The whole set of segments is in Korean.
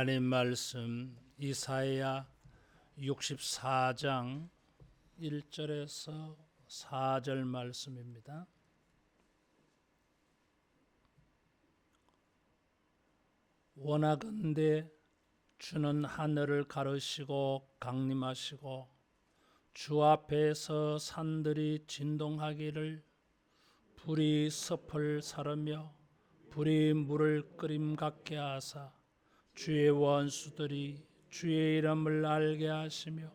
하나님 말씀 이사야 64장 1절에서 4절 말씀입니다. 원하건대 주는 하늘을 가르시고 강림하시고 주 앞에서 산들이 진동하기를 불이 섭을 사르며 불이 물을 끓임 같게 하사 주의 원수들이 주의 이름을 알게 하시며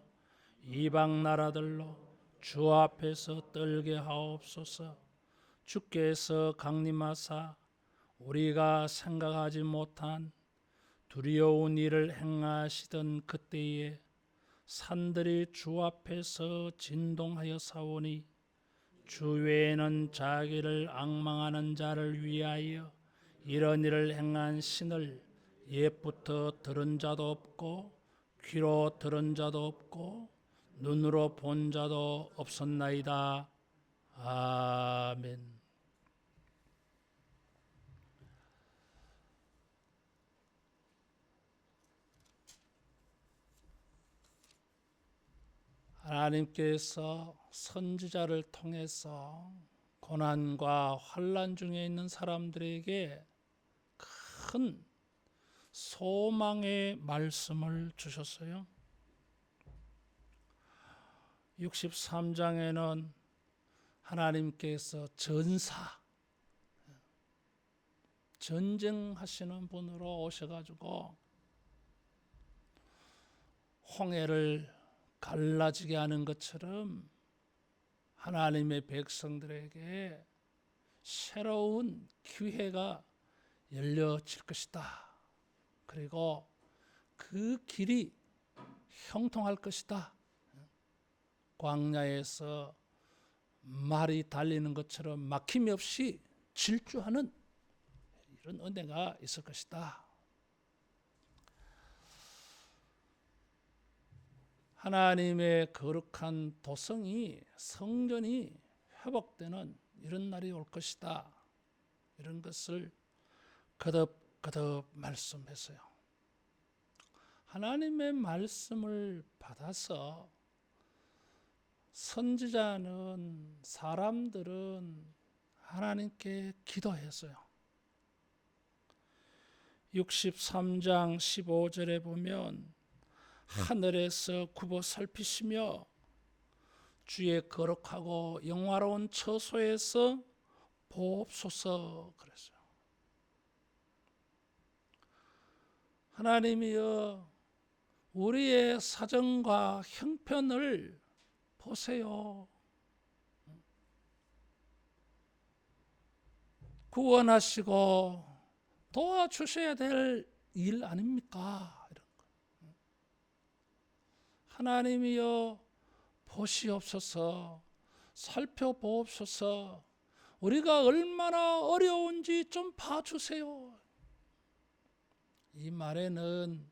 이방 나라들로 주 앞에서 떨게 하옵소서. 주께서 강림하사 우리가 생각하지 못한 두려운 일을 행하시던 그때에 산들이 주 앞에서 진동하여 사오니 주 외에는 자기를 앙망하는 자를 위하여 이런 일을 행한 신을 옛부터 들은 자도 없고 귀로 들은 자도 없고 눈으로 본 자도 없었나이다. 아멘. 하나님께서 선지자를 통해서 고난과 환난 중에 있는 사람들에게 큰 소망의 말씀을 주셨어요. 63장에는 하나님께서 전쟁하시는 분으로 오셔가지고 홍해를 갈라지게 하는 것처럼 하나님의 백성들에게 새로운 기회가 열려질 것이다. 그리고 그 길이 형통할 것이다. 광야에서 말이 달리는 것처럼 막힘이 없이 질주하는 이런 은혜가 있을 것이다. 하나님의 거룩한 도성이 성전이 회복되는 이런 날이 올 것이다. 이런 것을 거듭 말씀했어요. 하나님의 말씀을 받아서 선지자는 사람들은 하나님께 기도했어요. 63장 15절에 보면 하늘에서 굽어 살피시며 주의 거룩하고 영화로운 처소에서 보옵소서 그랬어요. 하나님이여 우리의 사정과 형편을 보세요. 구원하시고 도와주셔야 될 일 아닙니까? 이런 거. 하나님이여 보시옵소서, 살펴보옵소서, 우리가 얼마나 어려운지 좀 봐주세요. 이 말에는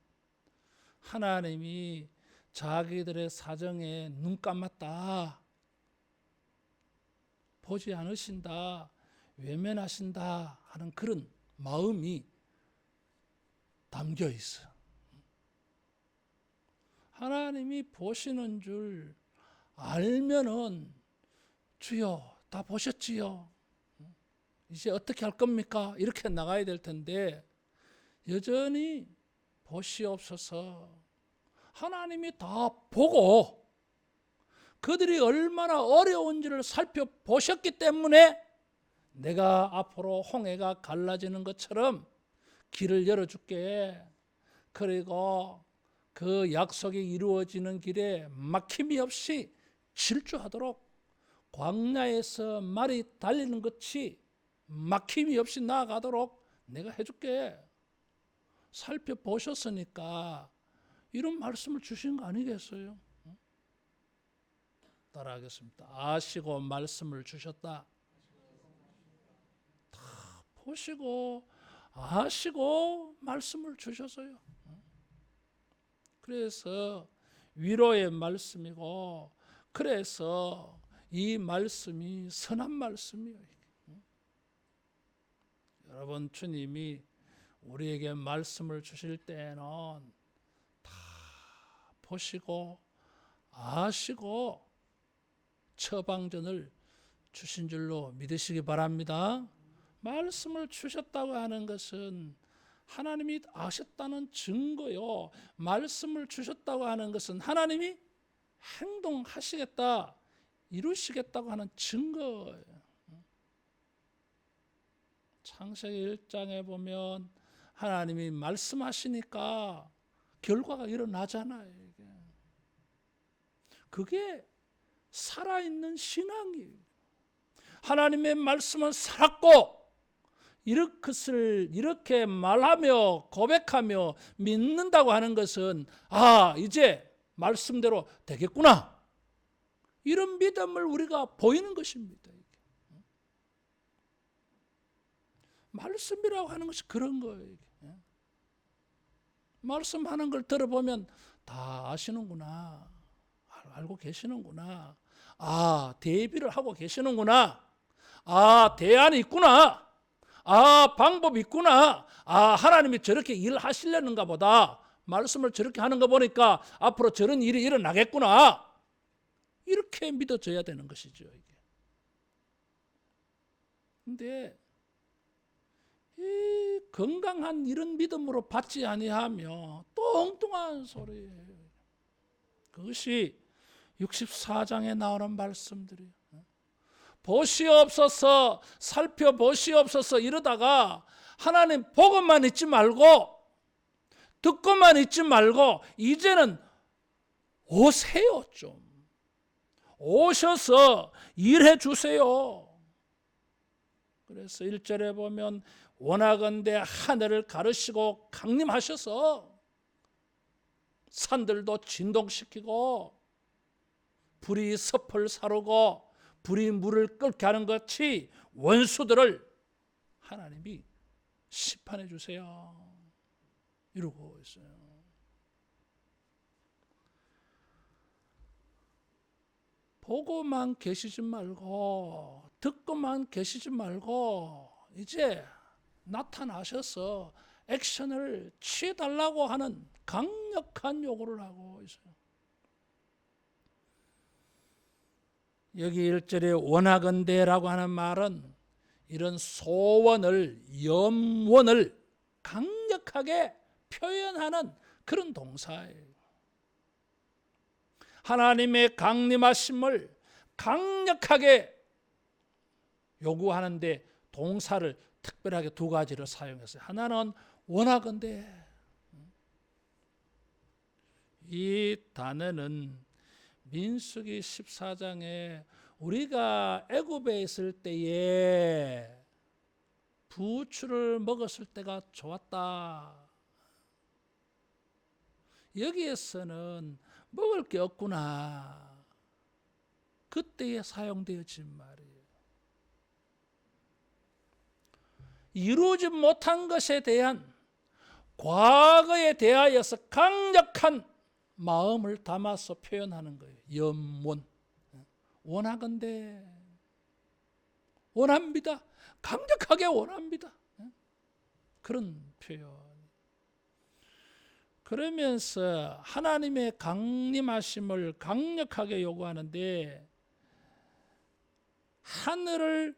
하나님이 자기들의 사정에 눈 감았다, 보지 않으신다, 외면하신다 하는 그런 마음이 담겨 있어요. 하나님이 보시는 줄 알면은 주여 다 보셨지요? 이제 어떻게 할 겁니까? 이렇게 나가야 될 텐데 여전히 보시옵소서. 하나님이 다 보고 그들이 얼마나 어려운지를 살펴보셨기 때문에 내가 앞으로 홍해가 갈라지는 것처럼 길을 열어줄게. 그리고 그 약속이 이루어지는 길에 막힘이 없이 질주하도록 광야에서 말이 달리는 것이 막힘이 없이 나아가도록 내가 해줄게. 살펴보셨으니까 이런 말씀을 주신 거 아니겠어요? 따라하겠습니다. 아시고 말씀을 주셨다. 다 보시고 아시고 말씀을 주셨어요. 그래서 위로의 말씀이고, 그래서 이 말씀이 선한 말씀이에요. 여러분, 주님이 우리에게 말씀을 주실 때에는 다 보시고 아시고 처방전을 주신 줄로 믿으시기 바랍니다. 말씀을 주셨다고 하는 것은 하나님이 아셨다는 증거요. 말씀을 주셨다고 하는 것은 하나님이 행동하시겠다, 이루시겠다고 하는 증거예요. 창세기 1장에 보면 하나님이 말씀하시니까 결과가 일어나잖아요. 그게 살아있는 신앙이에요. 하나님의 말씀은 살았고 이것을 이렇게 말하며 고백하며 믿는다고 하는 것은 이제 말씀대로 되겠구나, 이런 믿음을 우리가 보이는 것입니다. 말씀이라고 하는 것이 그런 거예요. 말씀하는 걸 들어보면 다 아시는구나, 알고 계시는구나, 대비를 하고 계시는구나, 대안이 있구나, 방법이 있구나, 하나님이 저렇게 일하시려는가 보다, 말씀을 저렇게 하는 거 보니까 앞으로 저런 일이 일어나겠구나, 이렇게 믿어져야 되는 것이죠. 근데 이 건강한 이런 믿음으로 받지 아니하며 또 엉뚱한 소리예요. 그것이 64장에 나오는 말씀들이에요. 보시옵소서, 살펴보시옵소서 이러다가 하나님 보고만 있지 말고 듣고만 있지 말고 이제는 오세요. 좀 오셔서 일해 주세요. 그래서 1절에 보면 원하건대 하늘을 가르시고 강림하셔서 산들도 진동시키고 불이 섭을 사르고 불이 물을 끓게 하는 것 같이 원수들을 하나님이 심판해 주세요, 이러고 있어요. 보고만 계시지 말고 듣고만 계시지 말고 이제 나타나셔서 액션을 취해달라고 하는 강력한 요구를 하고 있어요. 여기 1절에 원하건대라고 하는 말은 이런 소원을, 염원을 강력하게 표현하는 그런 동사예요. 하나님의 강림하심을 강력하게 요구하는데 동사를 특별하게 두 가지로 사용했어요. 하나는 원하건대. 이 단어는 민수기 14장에 우리가 애굽에 있을 때에 부추를 먹었을 때가 좋았다, 여기에서는 먹을 게 없구나, 그때에 사용되어진 말이에요. 이루지 못한 것에 대한 과거에 대하여서 강력한 마음을 담아서 표현하는 거예요. 염원. 원하건대, 원합니다, 강력하게 원합니다, 그런 표현. 그러면서 하나님의 강림하심을 강력하게 요구하는데 하늘을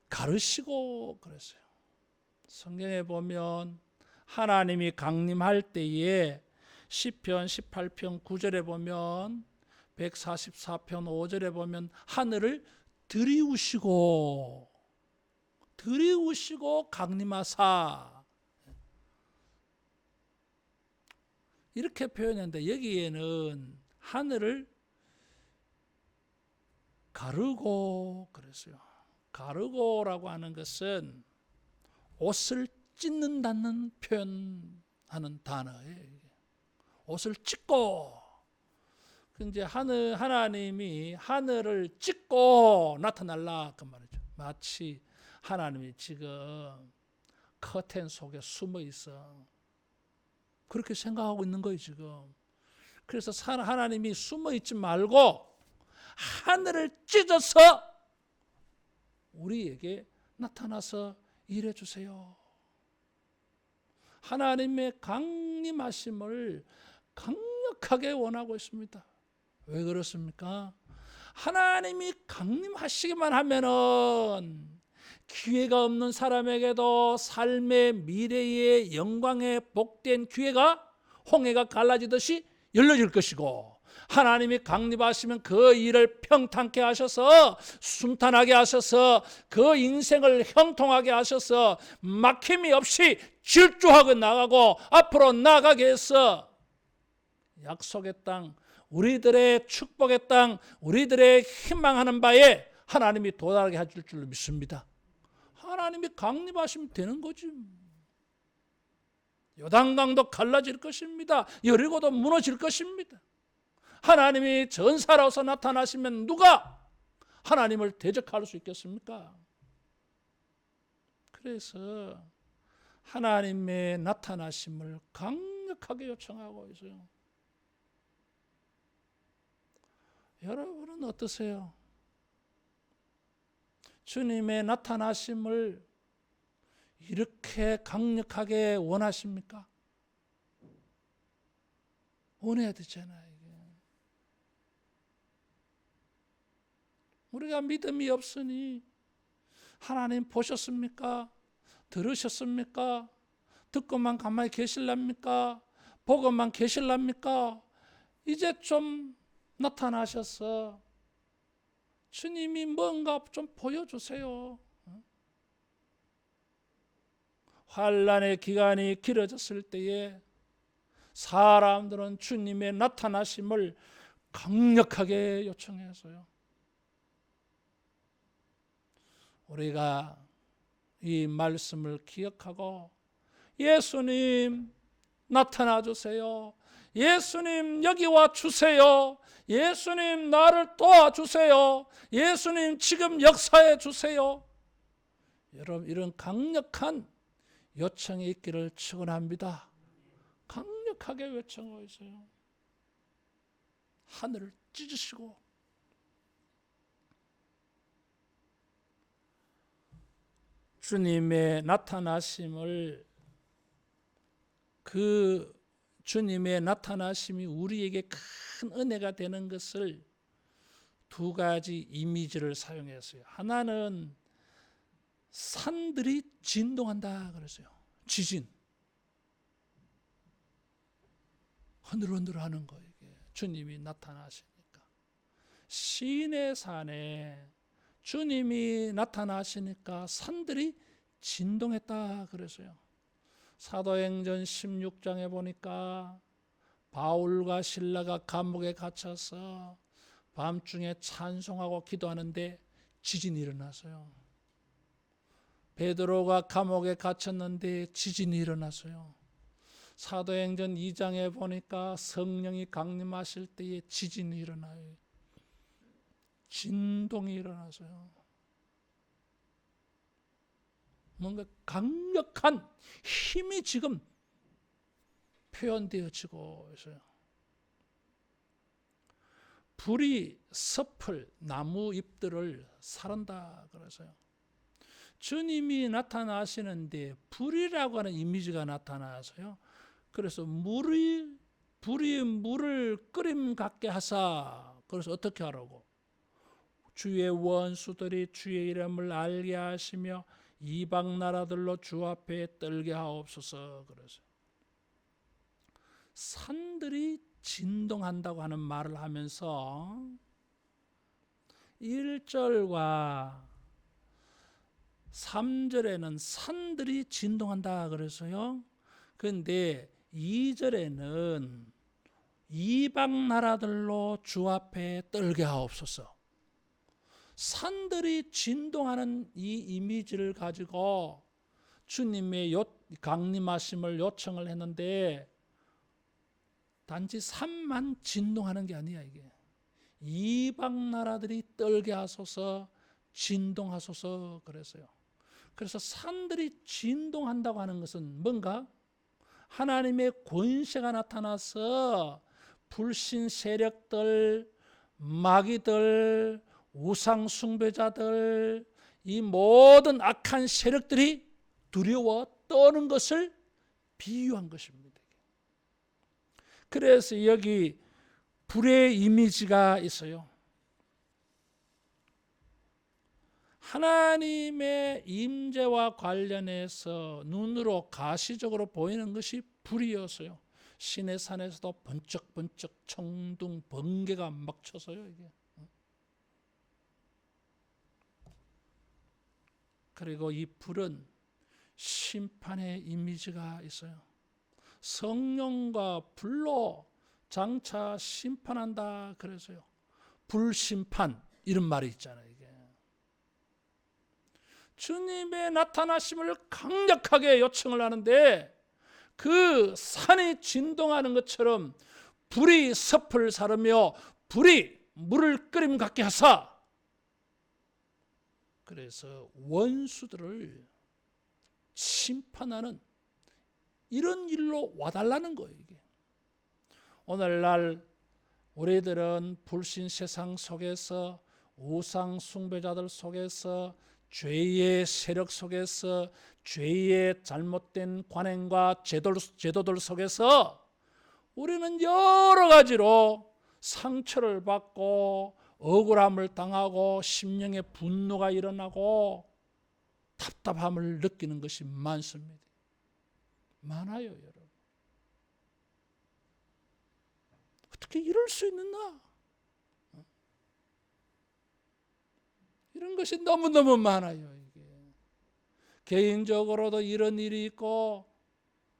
가르시고 그랬어요. 성경에 보면 하나님이 강림할 때에 시편 18편 9절에 보면 144편 5절에 보면 하늘을 들이우시고 강림하사, 이렇게 표현했는데 여기에는 하늘을 가르고 그랬어요. 가르고라고 하는 것은 옷을 찢는다는 표현하는 단어예요. 옷을 찢고, 이제 하나님이 하늘을 찢고 나타날라 그 말이죠. 마치 하나님이 지금 커튼 속에 숨어 있어, 그렇게 생각하고 있는 거예요 지금. 그래서 하나님이 숨어 있지 말고 하늘을 찢어서 우리에게 나타나서 일해 주세요. 하나님의 강림하심을 강력하게 원하고 있습니다. 왜 그렇습니까? 하나님이 강림하시기만 하면은 기회가 없는 사람에게도 삶의 미래의 영광의 복된 기회가 홍해가 갈라지듯이 열려질 것이고, 하나님이 강림하시면 그 일을 평탄케 하셔서 순탄하게 하셔서 그 인생을 형통하게 하셔서 막힘이 없이 질주하고 나가고 앞으로 나가게 해서 약속의 땅, 우리들의 축복의 땅, 우리들의 희망하는 바에 하나님이 도달하게 해줄 줄로 믿습니다. 하나님이 강림하시면 되는 거지. 요단강도 갈라질 것입니다. 여리고도 무너질 것입니다. 하나님이 전사로서 나타나시면 누가 하나님을 대적할 수 있겠습니까? 그래서 하나님의 나타나심을 강력하게 요청하고 있어요. 여러분은 어떠세요? 주님의 나타나심을 이렇게 강력하게 원하십니까? 원해야 되잖아요. 우리가 믿음이 없으니 하나님 보셨습니까? 들으셨습니까? 듣고만 가만히 계실랍니까? 보고만 계실랍니까? 이제 좀 나타나셔서 주님이 뭔가 좀 보여주세요. 환난의 기간이 길어졌을 때에 사람들은 주님의 나타나심을 강력하게 요청했어요. 우리가 이 말씀을 기억하고 예수님 나타나 주세요. 예수님 여기 와 주세요. 예수님 나를 도와주세요. 예수님 지금 역사해 주세요. 여러분, 이런 강력한 요청이 있기를 축원합니다. 강력하게 요청하고 있어요. 하늘을 찢으시고 주님의 나타나심을, 그 주님의 나타나심이 우리에게 큰 은혜가 되는 것을 두 가지 이미지를 사용했어요. 하나는 산들이 진동한다 그랬어요. 지진, 흔들흔들하는 거예요. 주님이 나타나시니까. 시내 산에 주님이 나타나시니까 산들이 진동했다 그랬어요. 사도행전 16장에 보니까 바울과 실라가 감옥에 갇혀서 밤중에 찬송하고 기도하는데 지진이 일어났어요. 베드로가 감옥에 갇혔는데 지진이 일어났어요. 사도행전 2장에 보니까 성령이 강림하실 때에 지진이 일어나요. 진동이 일어나서요. 뭔가 강력한 힘이 지금 표현되어지고 있어요. 불이 섭을, 나무 잎들을 사른다 그래서요. 주님이 나타나시는데 불이라고 하는 이미지가 나타나서요. 그래서 불이 물을 끓임 같게 하사. 그래서 어떻게 하라고? 주의 원수들이 주의 이름을 알게 하시며 이방 나라들로 주 앞에 떨게 하옵소서. 그래서 산들이 진동한다고 하는 말을 하면서 1절과 3절에는 산들이 진동한다 그래서요. 그런데 2절에는 이방 나라들로 주 앞에 떨게 하옵소서. 산들이 진동하는 이 이미지를 가지고 주님의 강림하심을 요청을 했는데 단지 산만 진동하는 게 아니야. 이게 이방 나라들이 떨게 하소서, 진동하소서 그랬어요. 그래서 산들이 진동한다고 하는 것은 뭔가 하나님의 권세가 나타나서 불신 세력들, 마귀들, 우상 숭배자들, 이 모든 악한 세력들이 두려워 떠는 것을 비유한 것입니다. 그래서 여기 불의 이미지가 있어요. 하나님의 임재와 관련해서 눈으로 가시적으로 보이는 것이 불이었어요. 시내 산에서도 번쩍번쩍 청둥 번개가 막 쳐서요. 이게. 그리고 이 불은 심판의 이미지가 있어요. 성령과 불로 장차 심판한다 그래서요. 불심판 이런 말이 있잖아요. 이게. 주님의 나타나심을 강력하게 요청을 하는데 그 산이 진동하는 것처럼 불이 섭을 사르며 불이 물을 끓임 같게 하사, 그래서 원수들을 심판하는 이런 일로 와달라는 거예요. 이게. 오늘날 우리들은 불신 세상 속에서, 우상 숭배자들 속에서, 죄의 세력 속에서, 죄의 잘못된 관행과 제도들 속에서 우리는 여러 가지로 상처를 받고 억울함을 당하고 심령의 분노가 일어나고 답답함을 느끼는 것이 많습니다. 많아요, 여러분. 어떻게 이럴 수 있느냐? 이런 것이 너무너무 많아요. 이게. 개인적으로도 이런 일이 있고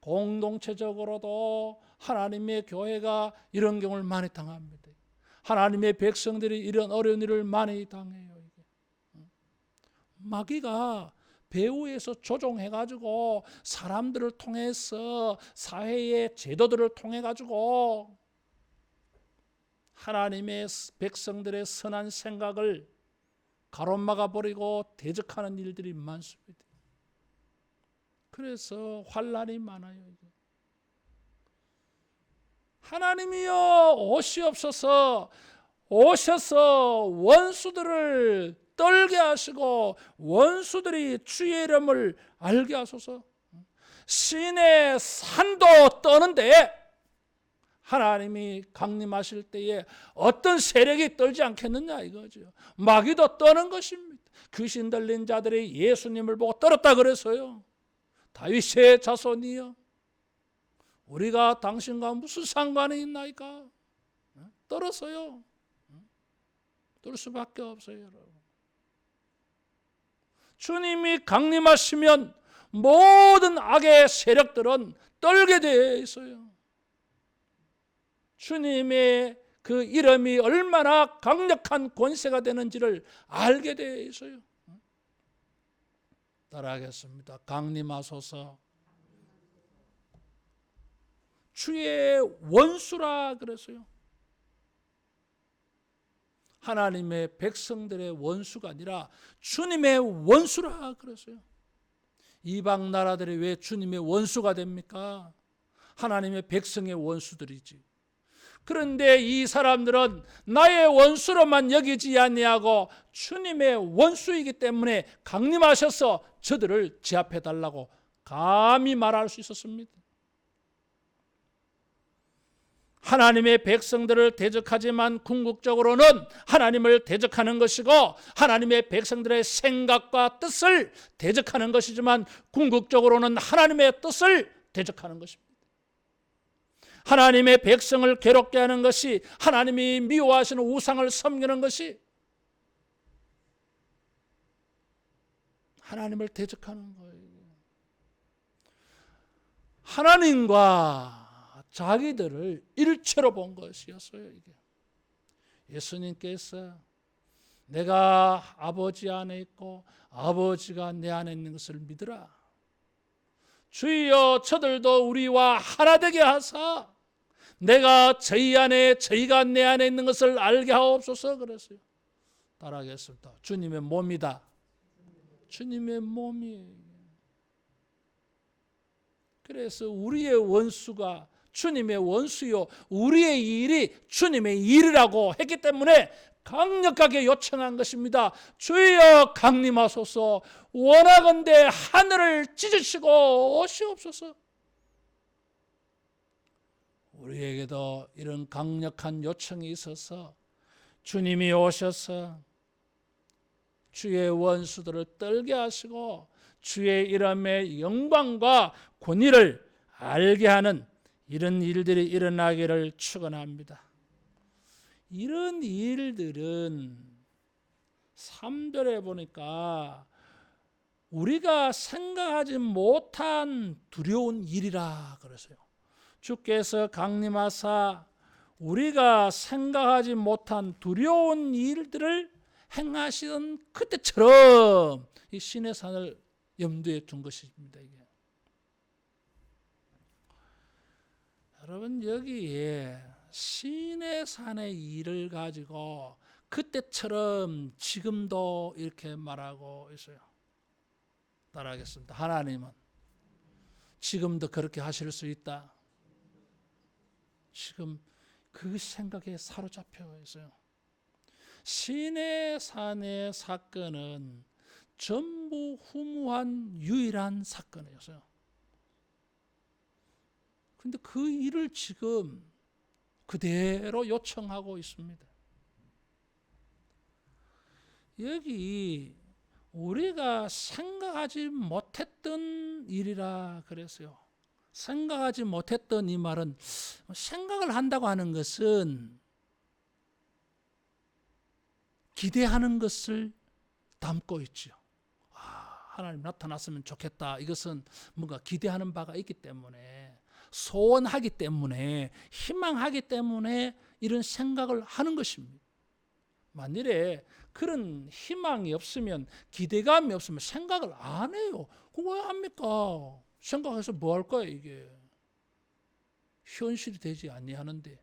공동체적으로도 하나님의 교회가 이런 경우를 많이 당합니다. 하나님의 백성들이 이런 어려운 일을 많이 당해요. 이게. 마귀가 배후에서 조종해가지고 사람들을 통해서 사회의 제도들을 통해가지고 하나님의 백성들의 선한 생각을 가로막아 버리고 대적하는 일들이 많습니다. 그래서 환난이 많아요. 하나님이여 오시옵소서, 오셔서 원수들을 떨게 하시고 원수들이 주의 이름을 알게 하소서. 신의 산도 떠는데 하나님이 강림하실 때에 어떤 세력이 떨지 않겠느냐 이거죠. 마귀도 떠는 것입니다. 귀신 들린 자들이 예수님을 보고 떨었다 그래서요. 다윗의 자손이여, 우리가 당신과 무슨 상관이 있나이까? 떨었어요. 떨 수밖에 없어요, 여러분. 주님이 강림하시면 모든 악의 세력들은 떨게 되어 있어요. 주님의 그 이름이 얼마나 강력한 권세가 되는지를 알게 되어 있어요. 따라하겠습니다. 강림하소서. 주의 원수라 그랬어요. 하나님의 백성들의 원수가 아니라 주님의 원수라 그랬어요. 이방 나라들이 왜 주님의 원수가 됩니까? 하나님의 백성의 원수들이지. 그런데 이 사람들은 나의 원수로만 여기지 아니하고 주님의 원수이기 때문에 강림하셔서 저들을 제압해 달라고 감히 말할 수 있었습니다. 하나님의 백성들을 대적하지만 궁극적으로는 하나님을 대적하는 것이고, 하나님의 백성들의 생각과 뜻을 대적하는 것이지만 궁극적으로는 하나님의 뜻을 대적하는 것입니다. 하나님의 백성을 괴롭게 하는 것이, 하나님이 미워하시는 우상을 섬기는 것이 하나님을 대적하는 거예요. 하나님과 자기들을 일체로 본 것이었어요. 이게. 예수님께서 내가 아버지 안에 있고 아버지가 내 안에 있는 것을 믿으라. 주여 저들도 우리와 하나 되게 하사 내가 저희 안에 저희가 내 안에 있는 것을 알게 하옵소서 그랬어요. 따라하겠습니다. 주님의 몸이다. 주님의 몸이에요. 그래서 우리의 원수가 주님의 원수요, 우리의 일이 주님의 일이라고 했기 때문에 강력하게 요청한 것입니다. 주여 강림하소서. 원하건대 하늘을 찢으시고 오시옵소서. 우리에게도 이런 강력한 요청이 있어서 주님이 오셔서 주의 원수들을 떨게 하시고 주의 이름의 영광과 권위를 알게 하는 이런 일들이 일어나기를 축원합니다. 이런 일들은 3절에 보니까 우리가 생각하지 못한 두려운 일이라 그러세요. 주께서 강림하사 우리가 생각하지 못한 두려운 일들을 행하시던 그때처럼 이 신의 산을 염두에 둔 것입니다. 이게. 여러분 여기에 신의 산의 일을 가지고 그때처럼 지금도 이렇게 말하고 있어요. 따라하겠습니다. 하나님은 지금도 그렇게 하실 수 있다. 지금 그 생각에 사로잡혀 있어요. 신의 산의 사건은 전부 후무한 유일한 사건이었어요. 그런데 그 일을 지금 그대로 요청하고 있습니다. 여기 우리가 생각하지 못했던 일이라 그랬어요. 생각하지 못했던 이 말은 생각을 한다고 하는 것은 기대하는 것을 담고 있죠. 하나님 나타났으면 좋겠다. 이것은 뭔가 기대하는 바가 있기 때문에 소원하기 때문에 희망하기 때문에 이런 생각을 하는 것입니다. 만일에 그런 희망이 없으면 기대감이 없으면 생각을 안 해요. 그거 왜 합니까? 생각해서 뭐 할 거야 이게. 현실이 되지 아니하는데.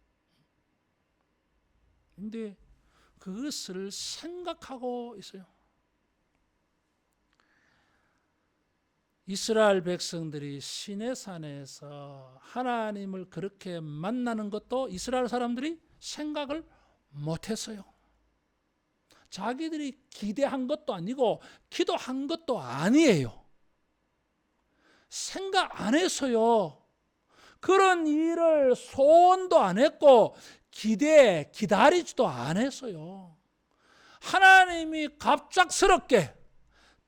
근데 그것을 생각하고 있어요. 이스라엘 백성들이 시내산에서 하나님을 그렇게 만나는 것도 이스라엘 사람들이 생각을 못했어요. 자기들이 기대한 것도 아니고 기도한 것도 아니에요. 생각 안 했어요. 그런 일을 소원도 안 했고 기다리지도 않았어요. 하나님이 갑작스럽게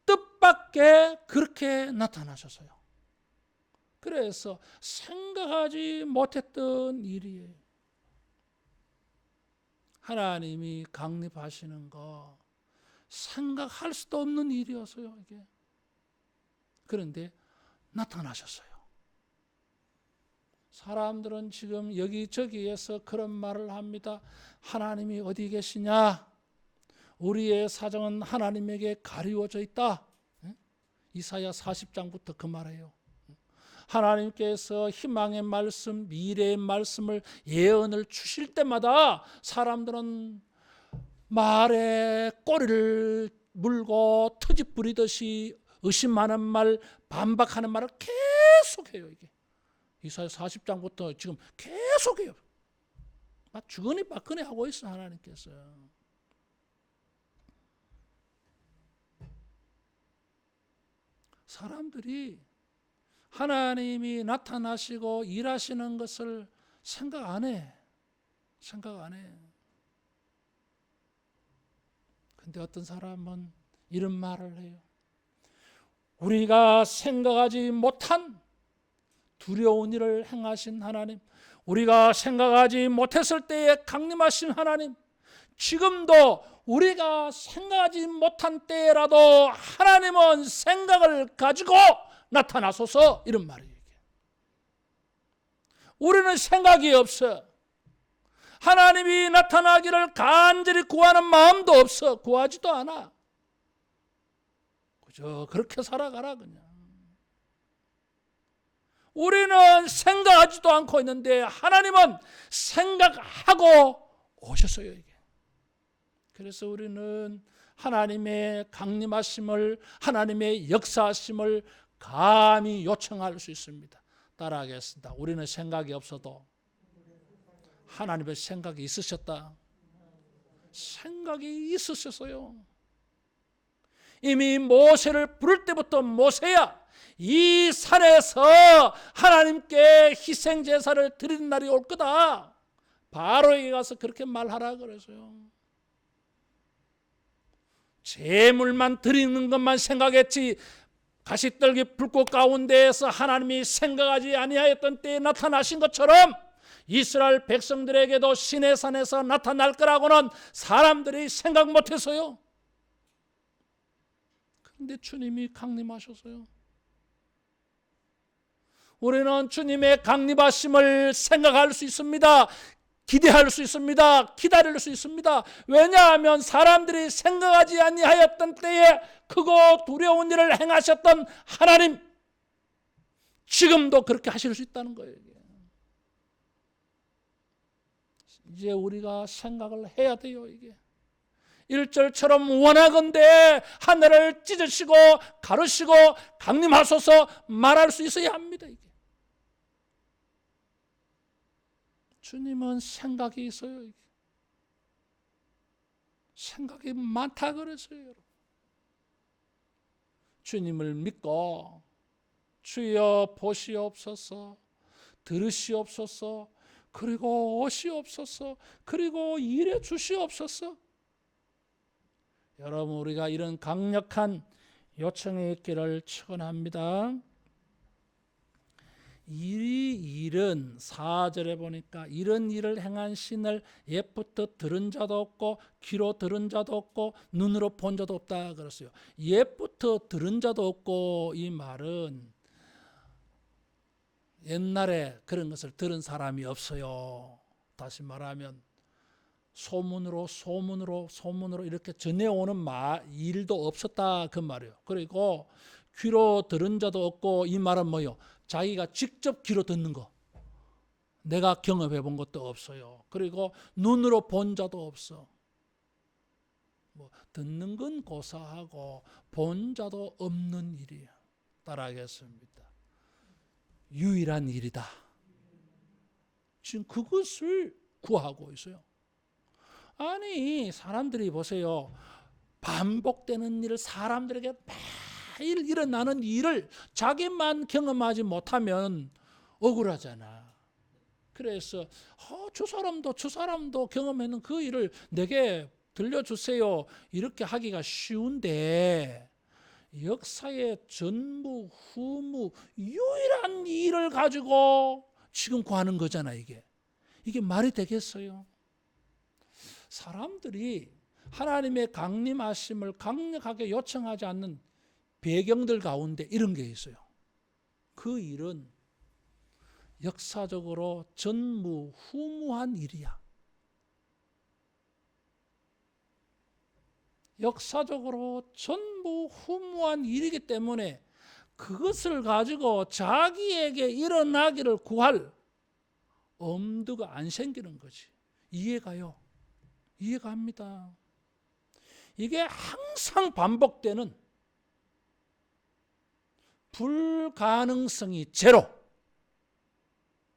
뜻밖에 그렇게 나타나셨어요. 그래서 생각하지 못했던 일이에요. 하나님이 강림하시는 거 생각할 수도 없는 일이었어요. 이게. 그런데 나타나셨어요. 사람들은 지금 여기저기에서 그런 말을 합니다. 하나님이 어디 계시냐? 우리의 사정은 하나님에게 가리워져 있다. 이사야 40장부터 그 말이에요. 하나님께서 희망의 말씀, 미래의 말씀을 예언을 주실 때마다 사람들은 말에 꼬리를 물고 트집 부리듯이 의심하는 말, 반박하는 말을 계속해요. 이게 이사야 40장부터 지금 계속해요. 막 주거니 받거니 하고 있어 하나님께서. 사람들이 하나님이 나타나시고 일하시는 것을 생각 안 해. 생각 안 해. 근데 어떤 사람은 이런 말을 해요. 우리가 생각하지 못한 두려운 일을 행하신 하나님, 우리가 생각하지 못했을 때에 강림하신 하나님, 지금도 우리가 생각하지 못한 때라도 하나님은 생각을 가지고 나타나소서. 이런 말이에요. 우리는 생각이 없어. 하나님이 나타나기를 간절히 구하는 마음도 없어. 구하지도 않아. 그저 그렇게 살아가라 그냥. 우리는 생각하지도 않고 있는데 하나님은 생각하고 오셨어요. 이게. 그래서 우리는 하나님의 강림하심을, 하나님의 역사하심을 감히 요청할 수 있습니다. 따라하겠습니다. 우리는 생각이 없어도 하나님의 생각이 있으셨다. 생각이 있으셨어요. 이미 모세를 부를 때부터 모세야, 이 산에서 하나님께 희생 제사를 드리는 날이 올 거다. 바로에게 가서 그렇게 말하라 그래서요. 제물만 드리는 것만 생각했지 가시떨기 불꽃 가운데에서 하나님이 생각하지 아니하였던 때에 나타나신 것처럼 이스라엘 백성들에게도 시내산에서 나타날 거라고는 사람들이 생각 못해서요. 그런데 주님이 강림하셔서요. 우리는 주님의 강림하심을 생각할 수 있습니다. 기대할 수 있습니다. 기다릴 수 있습니다. 왜냐하면 사람들이 생각하지 아니하였던 때에 크고 두려운 일을 행하셨던 하나님, 지금도 그렇게 하실 수 있다는 거예요. 이제 우리가 생각을 해야 돼요. 이게 1절처럼 원하건대 하늘을 찢으시고 가르시고 강림하소서 말할 수 있어야 합니다. 이게 주님은 생각이 있어요. 이게. 생각이 많다 그랬어요. 여러분. 주님을 믿고 주여 보시옵소서, 들으시옵소서, 그리고 오시옵소서, 그리고 일해 주시옵소서. 여러분, 우리가 이런 강력한 요청이 있기를 축원합니다. 이 일은 4절에 보니까 이런 일을 행한 신을 옛부터 들은 자도 없고 귀로 들은 자도 없고 눈으로 본 자도 없다 그랬어요. 옛부터 들은 자도 없고, 이 말은 옛날에 그런 것을 들은 사람이 없어요. 다시 말하면 소문으로 이렇게 전해오는 일도 없었다 그 말이에요. 그리고 귀로 들은 자도 없고, 이 말은 뭐요? 자기가 직접 귀로 듣는 거, 내가 경험해 본 것도 없어요. 그리고 눈으로 본 자도 없어. 듣는 건 고사하고 본 자도 없는 일이에요. 따라하겠습니다. 유일한 일이다. 지금 그것을 구하고 있어요. 아니, 사람들이 보세요. 반복되는 일을, 사람들에게 매일 일어나는 일을 자기만 경험하지 못하면 억울하잖아. 그래서 저 사람도 경험하는 그 일을 내게 들려주세요. 이렇게 하기가 쉬운데, 역사의 전무, 후무, 유일한 일을 가지고 지금 구하는 거잖아. 이게 말이 되겠어요? 사람들이 하나님의 강림하심을 강력하게 요청하지 않는 배경들 가운데 이런 게 있어요. 그 일은 역사적으로 전무후무한 일이야. 역사적으로 전무후무한 일이기 때문에 그것을 가지고 자기에게 일어나기를 구할 엄두가 안 생기는 거지. 이해가요? 이해갑니다. 이게 항상 반복되는 불가능성이 제로.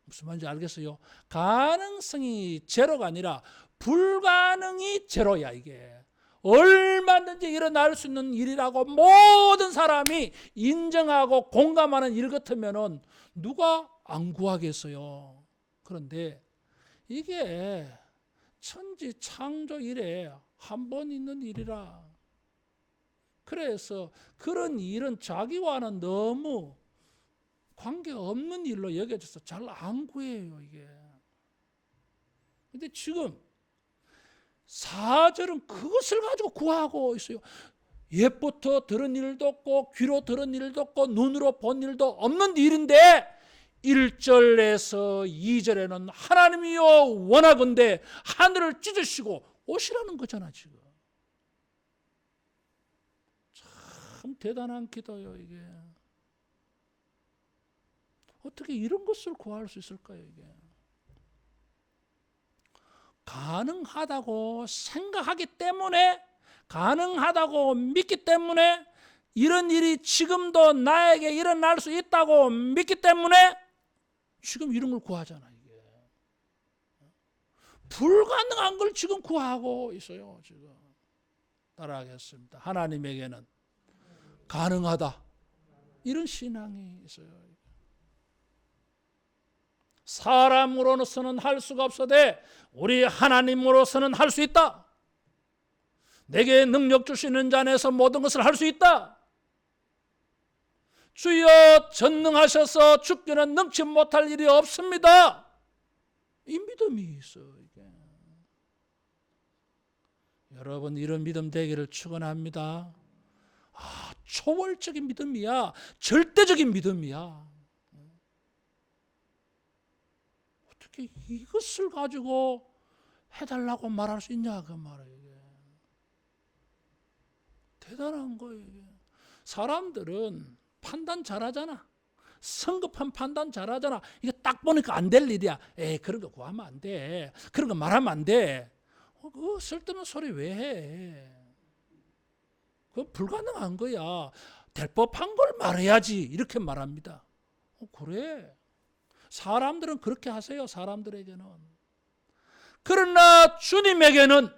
무슨 말인지 알겠어요? 가능성이 제로가 아니라 불가능이 제로야. 이게 얼마든지 일어날 수 있는 일이라고 모든 사람이 인정하고 공감하는 일 같으면 누가 안 구하겠어요? 그런데 이게 천지 창조 이래 한 번 있는 일이라. 그래서 그런 일은 자기와는 너무 관계없는 일로 여겨져서 잘 안 구해요. 이게. 근데 지금 4절은 그것을 가지고 구하고 있어요. 옛부터 들은 일도 없고 귀로 들은 일도 없고 눈으로 본 일도 없는 일인데 1절에서 2절에는 하나님이여 원하건대 하늘을 찢으시고 오시라는 거잖아. 지금 참 대단한 기도예요. 이게 어떻게 이런 것을 구할 수 있을까요? 이게 가능하다고 생각하기 때문에, 가능하다고 믿기 때문에, 이런 일이 지금도 나에게 일어날 수 있다고 믿기 때문에 지금 이런 걸 구하잖아. 이게 불가능한 걸 지금 구하고 있어요. 지금 따라하겠습니다. 하나님에게는 가능하다. 이런 신앙이 있어요. 사람으로서는 할 수가 없어도 우리 하나님으로서는 할 수 있다. 내게 능력 주시는 자 안에서 모든 것을 할 수 있다. 주여 전능하셔서 죽기는 능치 못할 일이 없습니다. 이 믿음이 있어요. 이게. 여러분 이런 믿음 되기를 축원합니다. 초월적인 믿음이야. 절대적인 믿음이야. 어떻게 이것을 가지고 해달라고 말할 수 있냐 그 말이에요. 대단한 거예요. 사람들은 판단 잘하잖아. 성급한 판단 잘하잖아. 이게 딱 보니까 안 될 일이야. 그런 거 구하면 안 돼. 그런 거 말하면 안 돼. 그거 쓸데없는 소리 왜 해? 그거 불가능한 거야. 될 법한 걸 말해야지. 이렇게 말합니다. 그래. 사람들은 그렇게 하세요. 사람들에게는. 그러나 주님에게는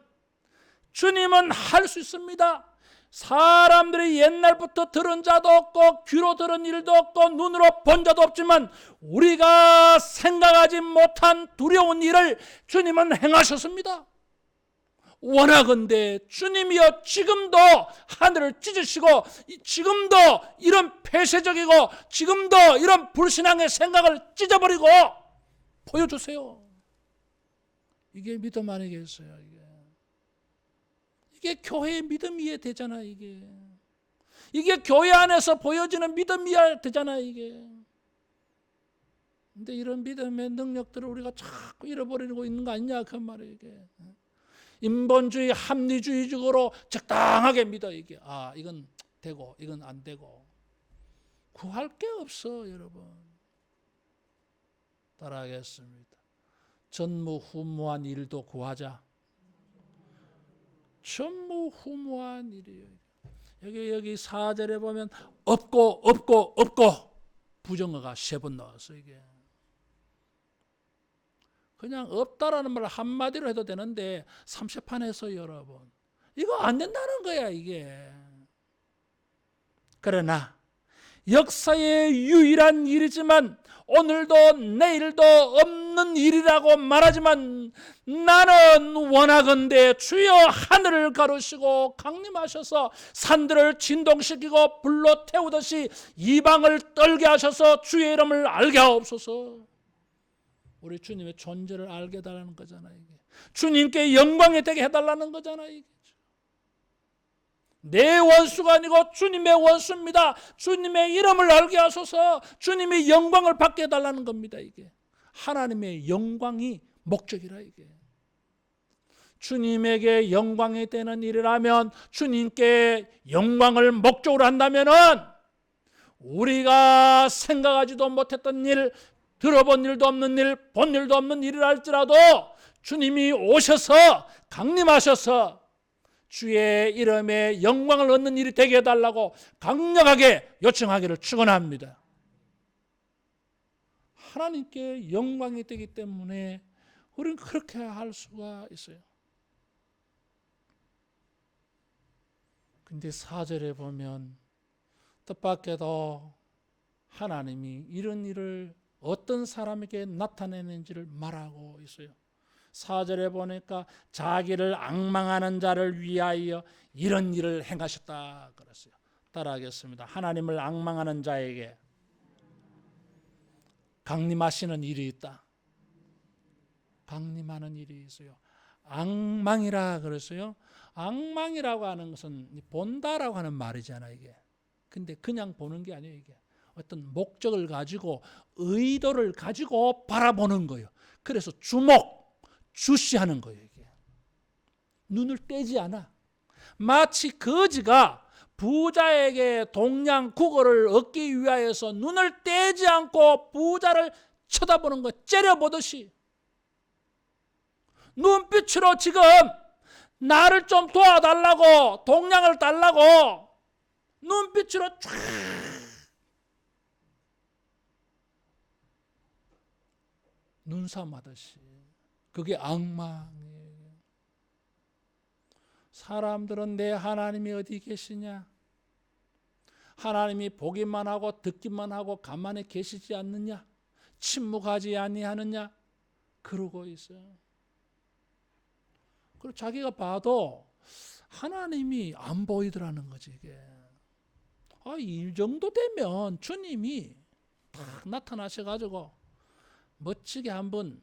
주님은 할 수 있습니다. 사람들이 옛날부터 들은 자도 없고 귀로 들은 일도 없고 눈으로 본 자도 없지만 우리가 생각하지 못한 두려운 일을 주님은 행하셨습니다. 원하건대 주님이여 지금도 하늘을 찢으시고 지금도 이런 폐쇄적이고 지금도 이런 불신앙의 생각을 찢어버리고 보여주세요. 이게 믿음 아니겠어요? 이게 교회의 믿음이어야 되잖아. 이게 교회 안에서 보여지는 믿음이어야 되잖아. 이게. 근데 이런 믿음의 능력들을 우리가 자꾸 잃어버리고 있는 거 아니냐 그 말이에요. 이게. 인본주의 합리주의적으로 적당하게 믿어. 이게 이건 되고 이건 안 되고 구할 게 없어. 여러분 따라하겠습니다. 전무후무한 일도 구하자. 전무후무한 일이에요. 여기 4절에 보면 없고 부정어가 3번 나왔어요. 이게 그냥 없다라는 말 한마디로 해도 되는데 30판에서 여러분 이거 안 된다는 거야. 이게. 그러나 역사의 유일한 일이지만 오늘도 내일도 없는 일이라고 말하지만 나는 원하건대 주여 하늘을 가르시고 강림하셔서 산들을 진동시키고 불로 태우듯이 이방을 떨게 하셔서 주의 이름을 알게 하옵소서. 우리 주님의 존재를 알게 해달라는 거잖아요. 이게. 주님께 영광이 되게 해달라는 거잖아요. 이게. 내 원수가 아니고 주님의 원수입니다. 주님의 이름을 알게 하소서. 주님의 영광을 받게 해달라는 겁니다. 이게 하나님의 영광이 목적이라. 이게 주님에게 영광이 되는 일이라면 주님께 영광을 목적으로 한다면은 우리가 생각하지도 못했던 일, 들어본 일도 없는 일, 본 일도 없는 일이라 할지라도 주님이 오셔서 강림하셔서 주의 이름에 영광을 얻는 일이 되게 해달라고 강력하게 요청하기를 축원합니다. 하나님께 영광이 되기 때문에 우리는 그렇게 할 수가 있어요. 근데 4절에 보면 뜻밖에도 하나님이 이런 일을 어떤 사람에게 나타내는지를 말하고 있어요. 4절에 보니까 자기를 앙망하는 자를 위하여 이런 일을 행하셨다 그랬어요. 따라하겠습니다. 하나님을 앙망하는 자에게 강림하시는 일이 있다. 강림하는 일이 있어요. 앙망이라 그랬어요. 앙망이라고 하는 것은 본다라고 하는 말이잖아요. 이게. 근데 그냥 보는 게 아니에요. 이게 어떤 목적을 가지고 의도를 가지고 바라보는 거예요. 그래서 주시하는 거예요. 이게. 눈을 떼지 않아. 마치 거지가 부자에게 동양국어를 얻기 위하여서 눈을 떼지 않고 부자를 쳐다보는 거 째려보듯이 눈빛으로 지금 나를 좀 도와달라고 동양을 달라고 눈빛으로 쫙 눈삼하듯이 그게 앙망이에요. 사람들은 내 하나님이 어디 계시냐? 하나님이 보기만 하고 듣기만 하고 가만히 계시지 않느냐? 침묵하지 아니하느냐? 그러고 있어요. 그리고 자기가 봐도 하나님이 안 보이더라는 거지 이게. 이 정도 되면 주님이 딱 나타나셔가지고 멋지게 한번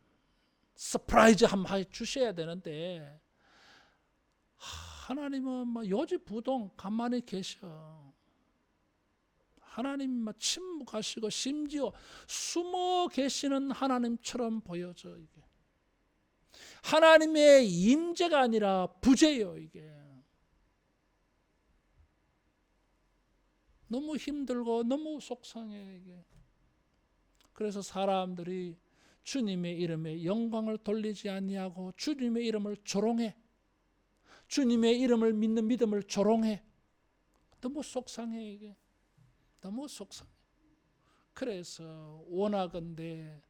서프라이즈 한번 해주셔야 되는데 하나님은 막 요지부동 가만히 계셔. 하나님 침묵하시고 심지어 숨어 계시는 하나님처럼 보여져 이게. 하나님의 임재가 아니라 부재요 이게. 너무 힘들고 너무 속상해 이게. 그래서 사람들이 주님의 이름에 영광을 돌리지 아니하고 주님의 이름을 조롱해. 주님의 이름을 믿는 믿음을 조롱해. 너무 속상해 이게. 너무 속상해. 그래서 원하건대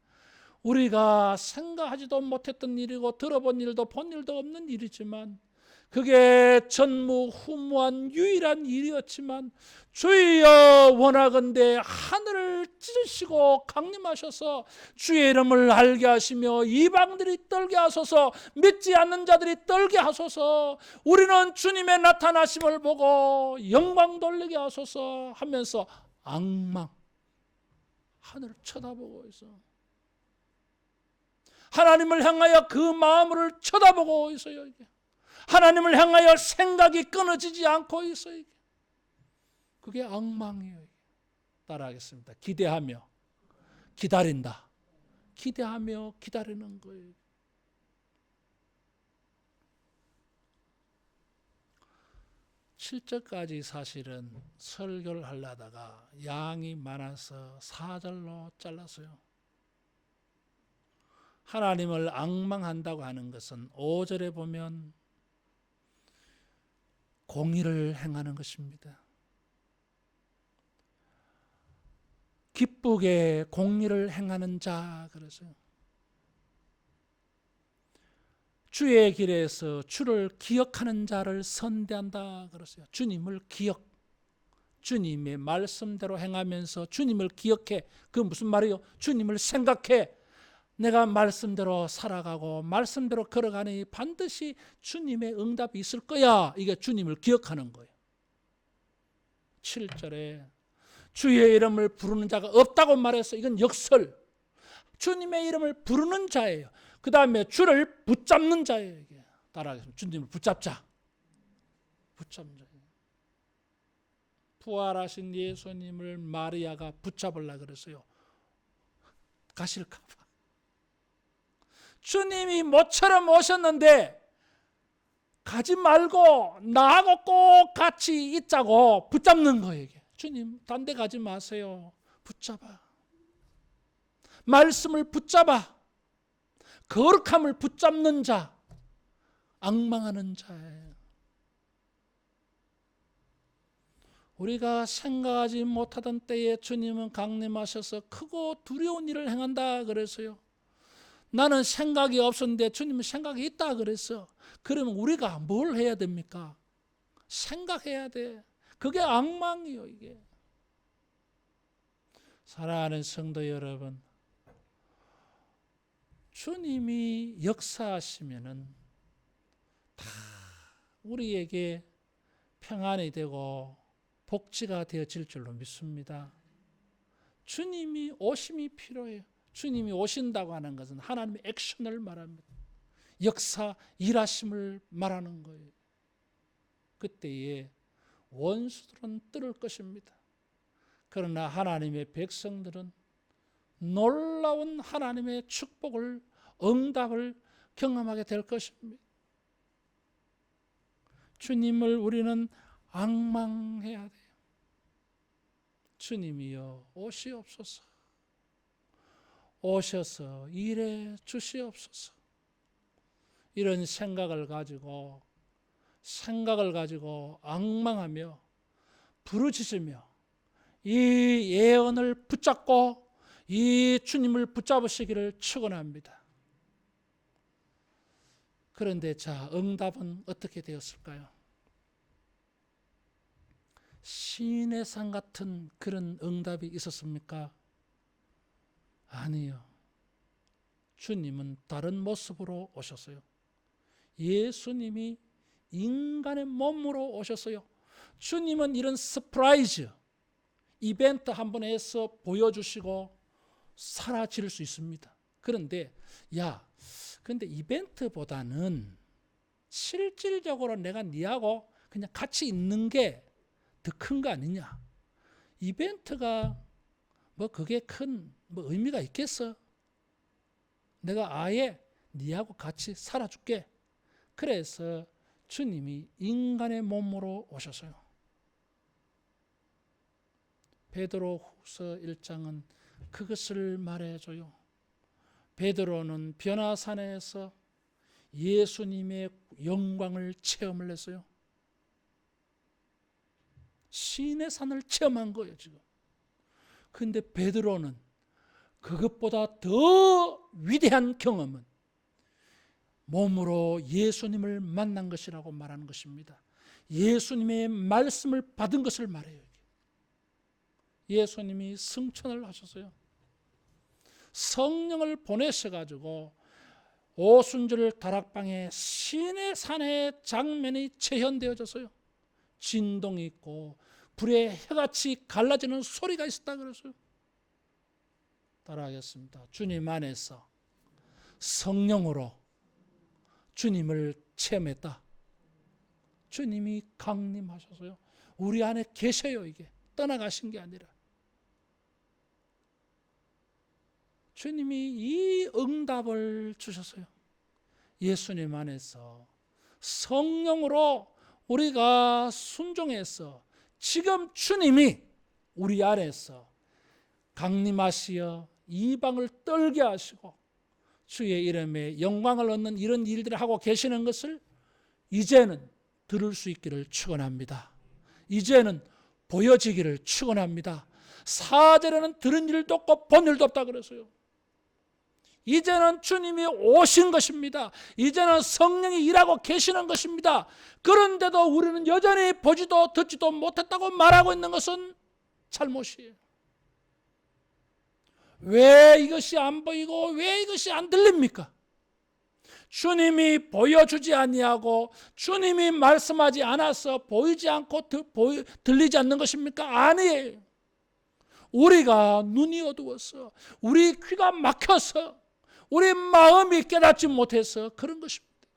우리가 생각하지도 못했던 일이고 들어본 일도 본 일도 없는 일이지만 그게 전무후무한 유일한 일이었지만 주여 원하건대 하늘을 찢으시고 강림하셔서 주의 이름을 알게 하시며 이방들이 떨게 하소서, 믿지 않는 자들이 떨게 하소서, 우리는 주님의 나타나심을 보고 영광 돌리게 하소서 하면서 앙망 하늘을 쳐다보고 있어. 하나님을 향하여 그 마음을 쳐다보고 있어요. 이게. 하나님을 향하여 생각이 끊어지지 않고 있어요. 그게 앙망이에요. 따라하겠습니다. 기대하며 기다린다. 기대하며 기다리는 거예요. (7절까지) 사실은 설교를 하려다가 양이 많아서 4절로 잘랐어요. 하나님을 앙망한다고 하는 것은 5절에 보면 공의를 행하는 것입니다. 기쁘게 공의를 행하는 자 그래서요. 주의 길에서 주를 기억하는 자를 선대한다 그랬어요. 주님을 기억, 주님의 말씀대로 행하면서 주님을 기억해. 그 무슨 말이요? 주님을 생각해. 내가 말씀대로 살아가고 말씀대로 걸어가니 반드시 주님의 응답이 있을 거야. 이게 주님을 기억하는 거예요. 7절에 주의 이름을 부르는 자가 없다고 말해서 이건 역설. 주님의 이름을 부르는 자예요. 그 다음에 주를 붙잡는 자예요. 이게. 따라하겠습니다. 주님을 붙잡자. 붙잡는 자예요. 부활하신 예수님을 마리아가 붙잡으려고 그랬어요. 가실까 봐. 주님이 모처럼 오셨는데 가지 말고 나하고 꼭 같이 있자고 붙잡는 거예요. 이게. 주님 딴 데 가지 마세요. 붙잡아. 말씀을 붙잡아. 거룩함을 붙잡는 자, 앙망하는 자예요. 우리가 생각하지 못하던 때에 주님은 강림하셔서 크고 두려운 일을 행한다 그랬어요. 나는 생각이 없었는데 주님은 생각이 있다 그랬어. 그러면 우리가 뭘 해야 됩니까? 생각해야 돼. 그게 앙망이요 이게. 사랑하는 성도 여러분, 주님이 역사하시면은 다 우리에게 평안이 되고 복지가 되어질 줄로 믿습니다. 주님이 오심이 필요해요. 주님이 오신다고 하는 것은 하나님의 액션을 말합니다. 역사, 일하심을 말하는 거예요. 그때에 원수들은 떨을 것입니다. 그러나 하나님의 백성들은 놀라운 하나님의 축복을, 응답을 경험하게 될 것입니다. 주님을 우리는 앙망해야 돼요. 주님이여 오시옵소서. 오셔서 일해 주시옵소서. 이런 생각을 가지고 앙망하며 부르짖으며 이 예언을 붙잡고 이 주님을 붙잡으시기를 축원합니다. 그런데 자, 응답은 어떻게 되었을까요? 시인의 상 같은 그런 응답이 있었습니까? 아니요. 주님은 다른 모습으로 오셨어요. 예수님이 인간의 몸으로 오셨어요. 주님은 이런 서프라이즈, 이벤트 한번 해서 보여주시고 사라질 수 있습니다. 그런데 근데 이벤트보다는 실질적으로 내가 니하고 그냥 같이 있는 게 더 큰 거 아니냐. 이벤트가 그게 큰 의미가 있겠어? 내가 아예 니하고 같이 살아줄게. 그래서 주님이 인간의 몸으로 오셨어요. 베드로후서 1장은 그것을 말해줘요. 베드로는 변화산에서 예수님의 영광을 체험을 했어요. 신의 산을 체험한 거예요, 지금. 근데 베드로는 그것보다 더 위대한 경험은 몸으로 예수님을 만난 것이라고 말하는 것입니다. 예수님의 말씀을 받은 것을 말해요. 예수님이 승천을 하셨어요. 성령을 보내셔가지고 오순절 다락방에 신의 산의 장면이 재현되어졌어요. 진동이 있고 불에 해같이 갈라지는 소리가 있었다 그랬어요. 따라하겠습니다. 주님 안에서 성령으로 주님을 체험했다. 주님이 강림하셨어요. 우리 안에 계셔요. 이게 떠나가신 게 아니라. 주님이 이 응답을 주셨어요. 예수님 안에서 성령으로 우리가 순종해서 지금 주님이 우리 안에서 강림하시어 이방을 떨게 하시고 주의 이름에 영광을 얻는 이런 일들을 하고 계시는 것을 이제는 들을 수 있기를 축원합니다. 이제는 보여지기를 축원합니다. 4절에는 들은 일도 없고 본 일도 없다 그랬어요. 이제는 주님이 오신 것입니다. 이제는 성령이 일하고 계시는 것입니다. 그런데도 우리는 여전히 보지도 듣지도 못했다고 말하고 있는 것은 잘못이에요. 왜 이것이 안 보이고 왜 이것이 안 들립니까? 주님이 보여주지 아니하고 주님이 말씀하지 않아서 보이지 않고 들리지 않는 것입니까? 아니에요. 우리가 눈이 어두워서 우리 귀가 막혀서 우리 마음이 깨닫지 못해서 그런 것입니다.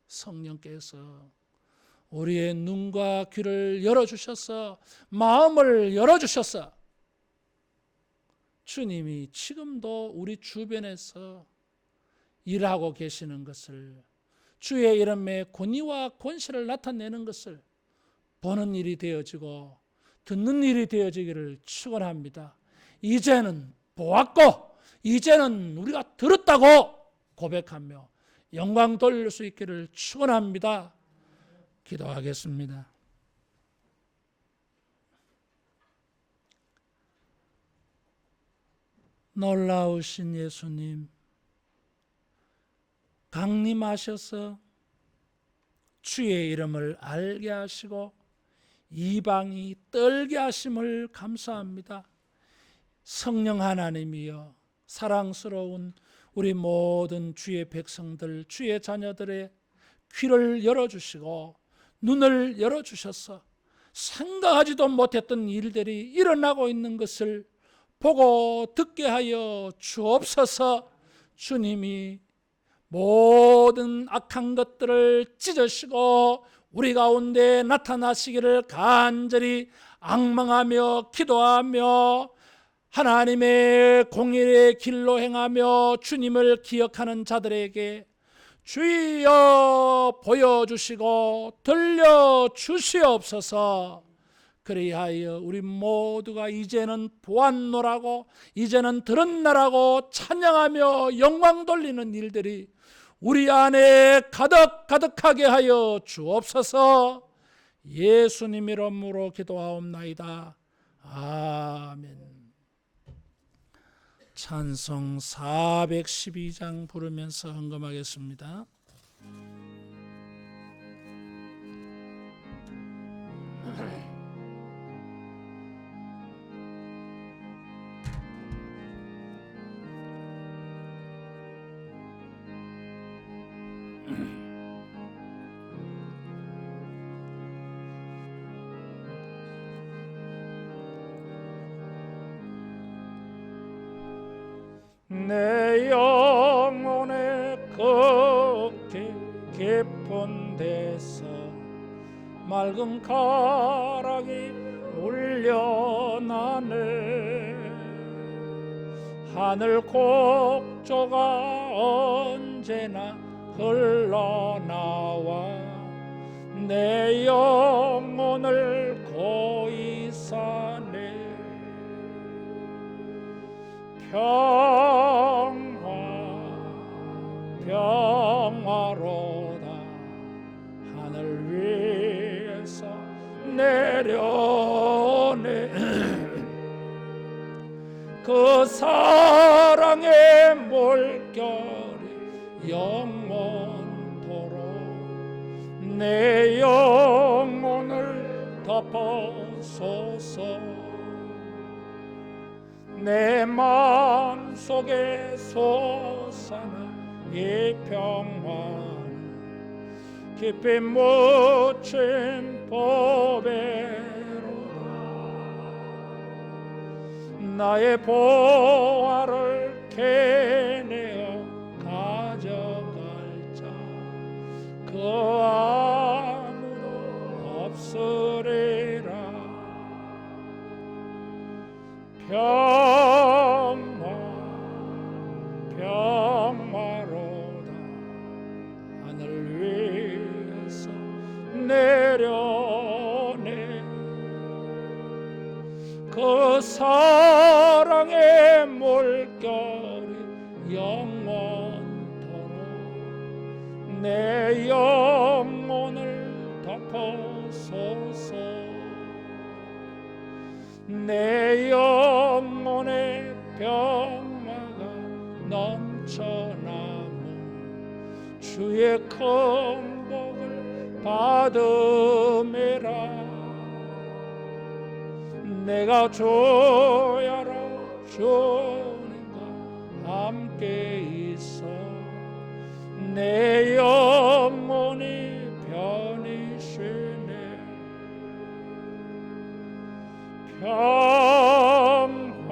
성령께서 우리의 눈과 귀를 열어주셔서 마음을 열어주셔서 주님이 지금도 우리 주변에서 일하고 계시는 것을, 주의 이름의 권위와 권세를 나타내는 것을 보는 일이 되어지고 듣는 일이 되어지기를 축원합니다. 이제는 보았고 이제는 우리가 들었다고 고백하며 영광 돌릴 수 있기를 축원합니다. 기도하겠습니다. 놀라우신 예수님, 강림하셔서 주의 이름을 알게 하시고 이방이 떨게 하심을 감사합니다. 성령 하나님이여, 사랑스러운 우리 모든 주의 백성들, 주의 자녀들의 귀를 열어주시고 눈을 열어주셔서 생각하지도 못했던 일들이 일어나고 있는 것을 보고 듣게 하여 주옵소서. 주님이 모든 악한 것들을 찢으시고 우리 가운데 나타나시기를 간절히 앙망하며 기도하며 하나님의 공의의 길로 행하며 주님을 기억하는 자들에게 주여 보여주시고 들려주시옵소서. 그리하여 우리 모두가 이제는 보았노라고, 이제는 들었나라고 찬양하며 영광 돌리는 일들이 우리 안에 가득하게 하여 주옵소서. 예수님 이름으로 기도하옵나이다. 아멘. 찬송 412장 부르면서 헌금하겠습니다. 내 영혼의 그 깊은 데서 맑은 가락이 울려나네. 하늘 곡조가 언제나 흘러나와 내 영혼을 고이 사네. 평화로다 하늘 위에서 내려오네. 그 사랑의 물결이 영원토록 내 영혼을 덮어소서. 내 마음속에 솟아나 이 평화는 깊이 묻힌 보배로다. 나의 보화를 캐내어 가져갈 자 그 아무도 없으리라. 평화로다 하늘 위에서 내려오네. 그 사랑의 물결이 영원토록 내 영혼을 덮어소서. 내 영혼의 평화가 넘쳐나면 주의 큰 복을 받음이라. 내가 주야로 주님과 함께 있어 내 영혼이 편히 쉬네. 평화로다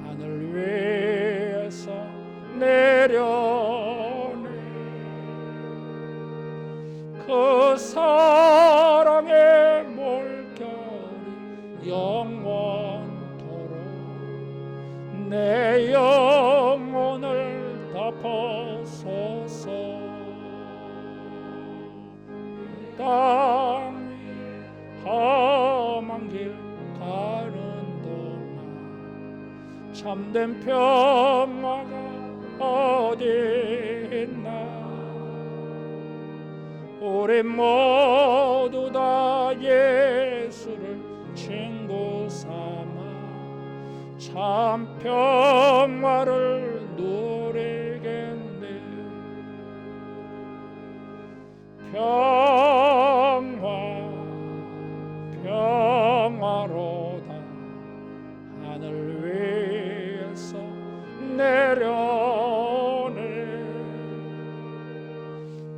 하늘 위에서 내려오네. 그 사랑의 물결이 영원토록 내 영혼을 덮어소서. 땅 험한 길 가는 동안 참된 평화가 어디 있나. 우리 모두 다 예수를 친구 삼아 참 평화를 누리겠네. 평화로다 하늘 위에서 내려오네.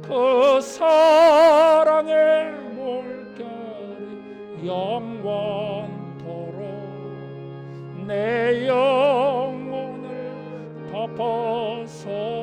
그 사랑의 물결이 영원토록 내 영혼을 덮어서